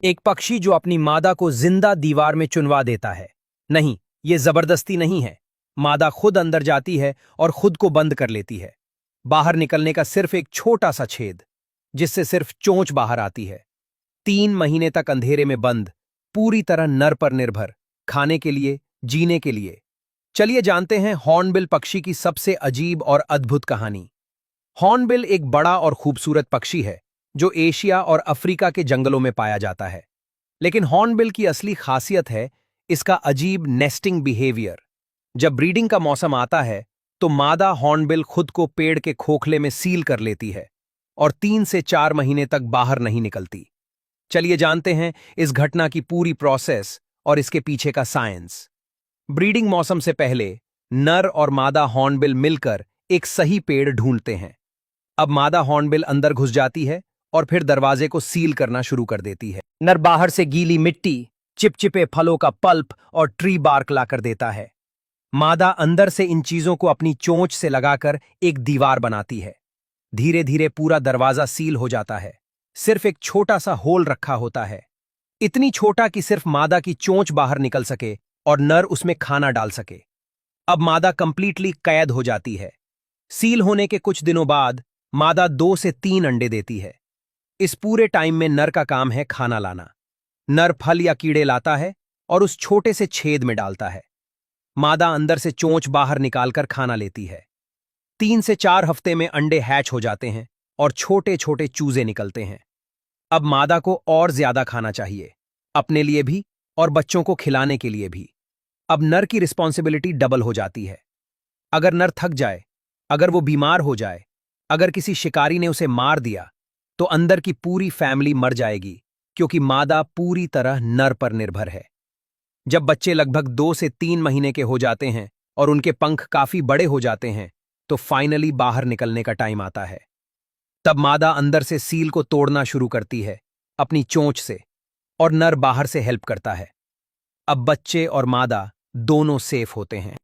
एक पक्षी जो अपनी मादा को जिंदा दीवार में चुनवा देता है। नहीं, ये जबरदस्ती नहीं है। मादा खुद अंदर जाती है और खुद को बंद कर लेती है। बाहर निकलने का सिर्फ एक छोटा सा छेद, जिससे सिर्फ चोंच बाहर आती है। 3 महीने तक अंधेरे में बंद, पूरी तरह नर पर निर्भर, खाने के लिए, जीने के लिए। चलिए जानते हैं हॉर्नबिल पक्षी की सबसे अजीब और अद्भुत कहानी। हॉर्नबिल एक बड़ा और खूबसूरत पक्षी है जो एशिया और अफ्रीका के जंगलों में पाया जाता है। लेकिन हॉर्नबिल की असली खासियत है इसका अजीब नेस्टिंग बिहेवियर। जब ब्रीडिंग का मौसम आता है तो मादा हॉर्नबिल खुद को पेड़ के खोखले में सील कर लेती है और 3 से 4 महीने तक बाहर नहीं निकलती। चलिए जानते हैं इस घटना की पूरी प्रोसेस और इसके पीछे का साइंस। ब्रीडिंग मौसम से पहले नर और मादा हॉर्नबिल मिलकर एक सही पेड़ ढूंढते हैं। अब मादा हॉर्नबिल अंदर घुस जाती है और फिर दरवाजे को सील करना शुरू कर देती है। नर बाहर से गीली मिट्टी, चिपचिपे फलों का पल्प और ट्री बार्क लाकर देता है। मादा अंदर से इन चीजों को अपनी चोंच से लगाकर एक दीवार बनाती है। धीरे धीरे पूरा दरवाजा सील हो जाता है। सिर्फ एक छोटा सा होल रखा होता है, इतनी छोटा कि सिर्फ मादा की चोंच बाहर निकल सके और नर उसमें खाना डाल सके। अब मादा कंप्लीटली कैद हो जाती है। सील होने के कुछ दिनों बाद मादा 2 से 3 अंडे देती है। इस पूरे टाइम में नर का काम है खाना लाना। नर फल या कीड़े लाता है और उस छोटे से छेद में डालता है। मादा अंदर से चोंच बाहर निकालकर खाना लेती है। 3 से 4 हफ्ते में अंडे हैच हो जाते हैं और छोटे छोटे चूजे निकलते हैं। अब मादा को और ज्यादा खाना चाहिए, अपने लिए भी और बच्चों को खिलाने के लिए भी। अब नर की रिस्पॉन्सिबिलिटी डबल हो जाती है। अगर नर थक जाए, अगर वो बीमार हो जाए, अगर किसी शिकारी ने उसे मार दिया, तो अंदर की पूरी फैमिली मर जाएगी, क्योंकि मादा पूरी तरह नर पर निर्भर है। जब बच्चे लगभग 2 से 3 महीने के हो जाते हैं और उनके पंख काफी बड़े हो जाते हैं, तो फाइनली बाहर निकलने का टाइम आता है। तब मादा अंदर से सील को तोड़ना शुरू करती है अपनी चोंच से, और नर बाहर से हेल्प करता है। अब बच्चे और मादा दोनों सेफ होते हैं।